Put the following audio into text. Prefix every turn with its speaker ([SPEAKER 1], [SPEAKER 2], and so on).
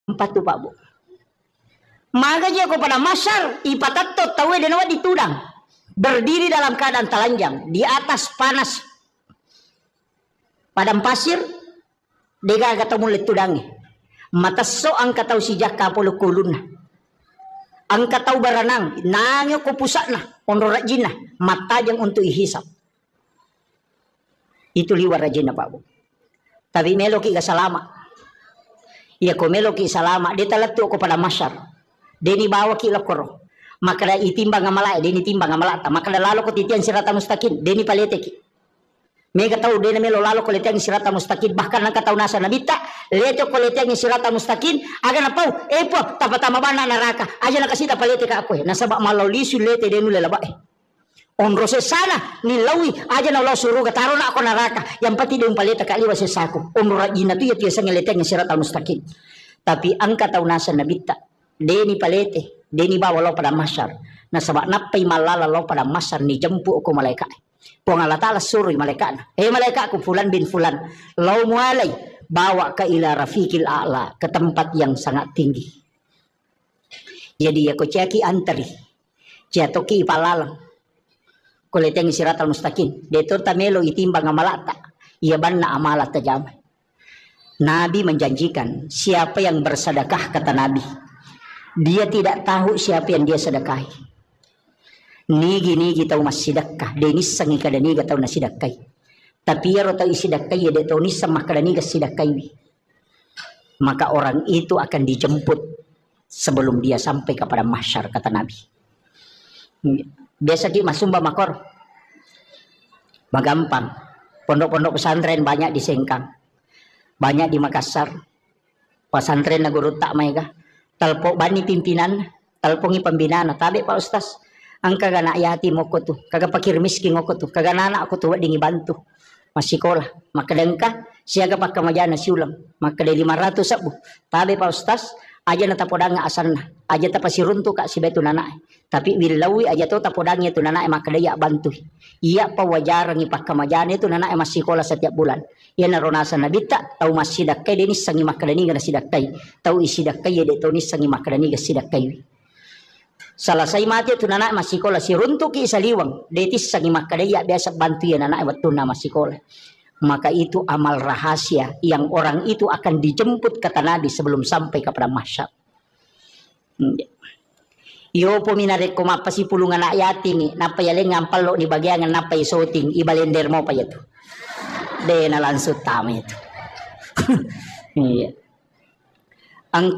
[SPEAKER 1] Empat tu Pak Bu. Maka dia kepada masyar ipatatot tawe denawa ditudang. Berdiri dalam keadaan telanjang di atas panas padang pasir. Dega ketemu letudangi. Mata so angka tau si jaka polo kulun. Angka tau baranang nangyo ko pusakna onro rajina mata jang untuk ihisap. Itu liwar rajina Pak Bu. Tapi meloki ga salama. Iya ko meloki salama dia talatu ko pada masyar. Deni bawa ki lokoro. Maka da itimbang ngamalai deni timbang ngamalata. Maka da lalo ko titian sirata mustaqim deni palete ki. Mega tahu deni melo lalo ko letiang sirata mustaqim bahkan angka tahu nasa nabita leto ko letiang sirata mustaqim aga na pau po tapatama bana naraka aja na kasita palete ka ako nasaba malaw lisu lete denu lelaba onro se sana ni lawi aja na law suruga taro na ako naraka yang pati yung palete ka liwa se sako onro rajina tu ya tiasa ngeletiang sirata mustaqim tapi angka tahu nasa nabita deni palete deni bawa law pada masyar nasaba napay malala law pada masyar ni jempu ko malaikat. Puang Allah Ta'ala suruh malaikat. Malaikatku fulan bin fulan. Lau mualai. Bawa ke ila rafiqil a'la. Ke tempat yang sangat tinggi. Jadi ya ko ceki antari. Jatoki ipalalang. Kuleteng siratal mustaqim. Detur tamelo itimbang amalata. Ia banna amalat tajamai. Nabi menjanjikan. Siapa yang bersedekah kata Nabi. Dia tidak tahu siapa yang dia sedekahi. Nigi tahu masih sedekah denis sangi kadani ga tahu nasidakai tapi ya tahu isidakai ya dia tahu nis sama kadani ga sidakai maka orang itu akan dijemput sebelum dia sampai kepada mahsyar kata Nabi. Biasa di masumba makor magampang pondok-pondok pesantren banyak di Sengkang banyak di Makassar pesantren na guru tak maiga talpo bani pimpinan talpongi pembinaan tabe Pak Ustaz angka gana yati mo ko tu kaga pakir miskin ko tu kaga nana ako tu dingi bantu masikolah maka dengka siaga pakka majana siulang maka de 500 sabu tabe Pak Ustaz aja na tapodanga asanna aja tapasiruntu ka si betu nana tapi wilawi aja to tapodangnya tu nana maka daya bantu iya pa wajarang ipakka majana itu nana masikolah setiap bulan iya na ronasa nabita tau masidakai denis sangi maka dani gana sidakai tau isidakai de to nis sangi maka dani ga sidakai. Selesai mati tu anak masih sekolah si runtuk isa liwang detis sangi makadaya biasa bantu ya anak waktu nama sekolah maka itu amal rahasia yang orang itu akan dijemput kata Nabi sebelum sampai kepada mahsyar. Yo peminare ko mapasi pulungan anak yatim napa ya ngampal lo di bagian napa isoting ibalender mo pa itu de na lansut tama itu. Iya. Angka